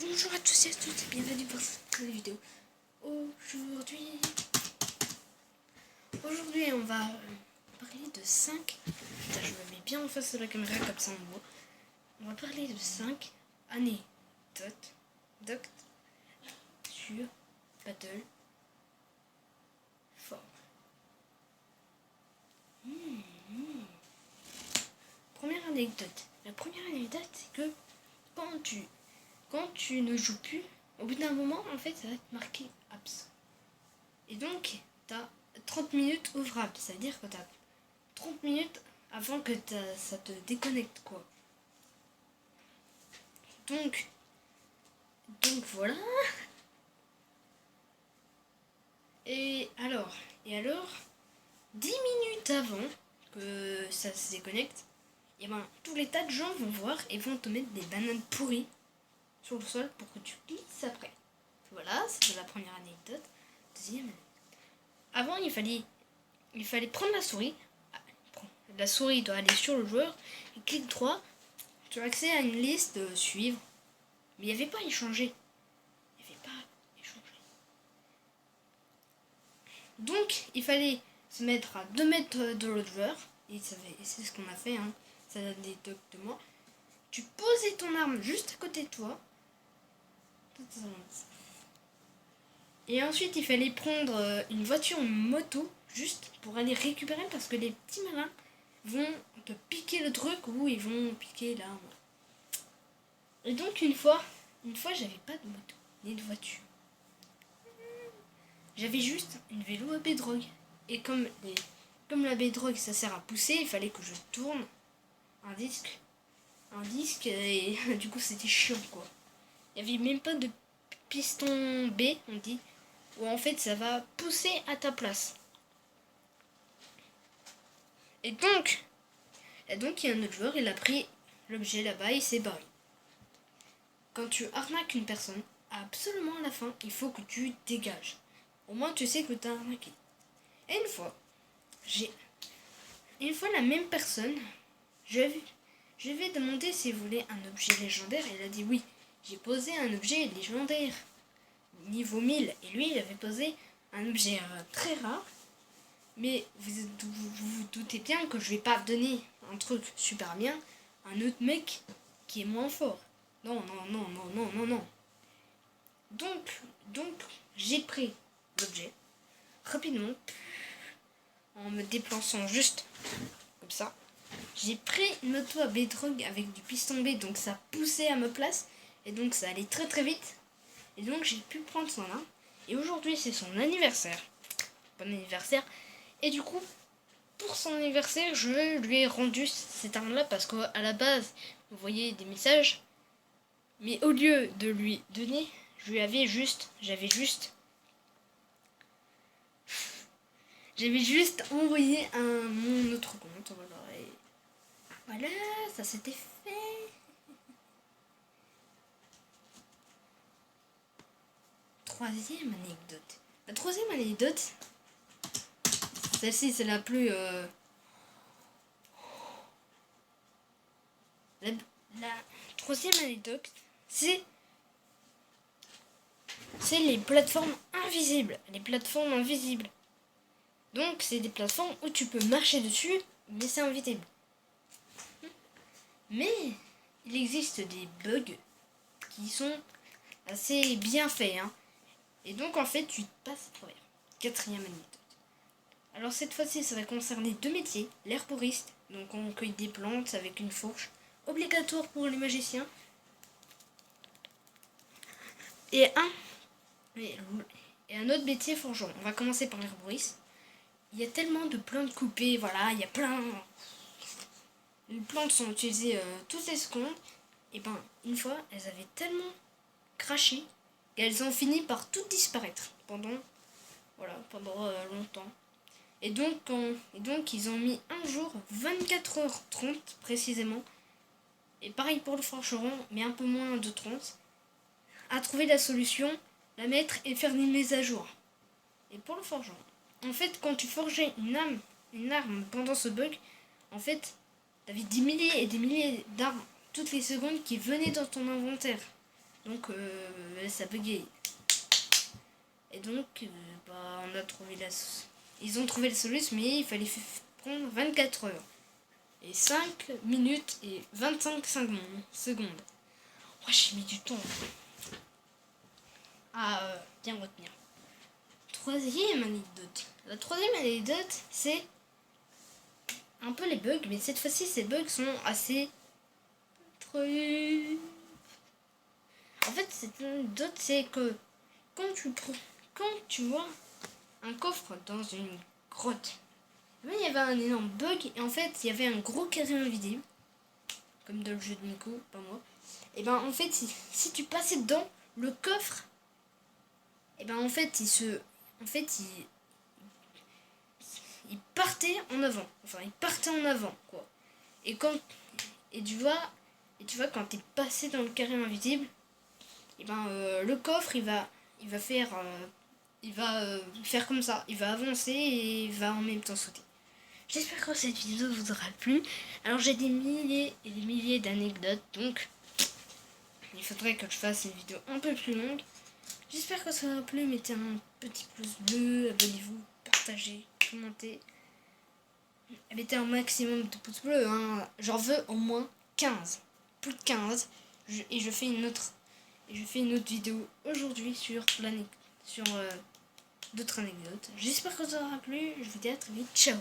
Bonjour à tous et à toutes et bienvenue pour cette nouvelle vidéo. Aujourd'hui on va parler de 5. Putain, je me mets bien en face de la caméra comme ça on voit. On va parler de 5 anecdotes sur Battle Fort. Première anecdote. La première anecdote c'est que quand tu ne joues plus, au bout d'un moment, en fait, ça va te marquer absent. Et donc, tu as 30 minutes ouvrables. Ça veut dire que tu as 30 minutes avant que ça te déconnecte, quoi. Donc voilà. Et alors, 10 minutes avant que ça se déconnecte, et ben, tous les tas de gens vont voir et vont te mettre des bananes pourries sur le sol pour que tu glisses après. Voilà, c'est la première anecdote. Deuxième, avant il fallait prendre la souris. La souris doit aller sur le joueur et clic droit. Tu as accès à une liste de suivre. Mais il n'y avait pas échangé. Donc il fallait se mettre à 2 mètres de l'autre joueur. Et c'est ce qu'on a fait. Hein. Ça donne des tocs de moi. Tu posais ton arme juste à côté de toi. Et ensuite, il fallait prendre une voiture, une moto, juste pour aller récupérer, parce que les petits malins vont te piquer le truc ou ils vont piquer l'arme. Et donc, une fois, j'avais pas de moto, ni de voiture. J'avais juste une vélo à Bedrock. Et comme la Bedrock, ça sert à pousser, il fallait que je tourne un disque, et du coup, c'était chiant, quoi. Il n'y avait même pas de piston B, on dit, où en fait ça va pousser à ta place. Et donc il y a un autre joueur, il a pris l'objet là-bas, il s'est barré. Quand tu arnaques une personne, absolument à la fin, il faut que tu dégages. Au moins tu sais que tu as arnaqué. Et une fois la même personne, je vais demander s'il voulait un objet légendaire, et il a dit oui. J'ai posé un objet légendaire niveau 1000 et lui il avait posé un objet très rare, mais vous vous doutez bien que je vais pas donner un truc super bien à un autre mec qui est moins fort. Non. Donc j'ai pris l'objet rapidement en me déplaçant juste comme ça. J'ai pris une moto à Bedrock avec du piston B, donc ça poussait à ma place et donc ça allait très très vite. Et donc j'ai pu prendre son arme. Et aujourd'hui c'est son anniversaire. Bon anniversaire. Et du coup, pour son anniversaire, je lui ai rendu cette arme-là parce qu'à la base, vous voyez des messages. Mais au lieu de lui donner, j'avais juste envoyé mon autre compte. Voilà, ça s'était fait. Troisième anecdote. La troisième anecdote, celle-ci c'est la plus... La troisième anecdote, c'est les plateformes invisibles. Les plateformes invisibles. Donc c'est des plateformes où tu peux marcher dessus, mais c'est invisible. Mais il existe des bugs qui sont assez bien faits. Hein. Et donc en fait tu passes à travers. Quatrième anecdote. Alors cette fois-ci ça va concerner 2 métiers. L'herboriste, donc on cueille des plantes avec une fourche, obligatoire pour les magiciens. Et un autre métier forgeron. On va commencer par l'herboriste. Il y a tellement de plantes coupées, voilà, il y a plein... Les plantes sont utilisées toutes les secondes. Et ben, une fois, elles avaient tellement craché qu'elles ont fini par toutes disparaître pendant longtemps. Et donc ils ont mis un jour, 24h30 précisément, et pareil pour le forgeron, mais un peu moins de 30, à trouver la solution, la mettre et faire une mise à jour. Et pour le forgeron, en fait, quand tu forgeais une arme pendant ce bug, en fait, t'avais des milliers et des milliers d'armes toutes les secondes qui venaient dans ton inventaire. Donc ça bugait. Et donc on a trouvé ils ont trouvé la solution, mais il fallait prendre 24 heures. Et 5 minutes et 25 secondes. Oh, j'ai mis du temps à bien retenir. Troisième anecdote. La troisième anecdote, c'est un peu les bugs, mais cette fois-ci, ces bugs sont assez trucs. En fait, cette anecdote, c'est que quand tu vois un coffre dans une grotte, il y avait un énorme bug, et en fait, il y avait un gros carré invisible, comme dans le jeu de Nico, pas moi. Et ben en fait, si tu passais dedans, le coffre, et ben en fait, il partait en avant. Enfin, il partait en avant, quoi. Et tu vois quand t'es passé dans le carré invisible, et ben le coffre, il va faire comme ça. Il va avancer et il va en même temps sauter. J'espère que cette vidéo vous aura plu. Alors j'ai des milliers et des milliers d'anecdotes, donc il faudrait que je fasse une vidéo un peu plus longue. J'espère que ça vous a plu. Mettez un petit pouce bleu, abonnez-vous, partagez, commentez. Mettez un maximum de pouces bleus, hein. J'en veux au moins 15. Plus de 15. Et je fais une autre vidéo aujourd'hui sur d'autres anecdotes. J'espère que ça vous aura plu. Je vous dis à très vite. Ciao.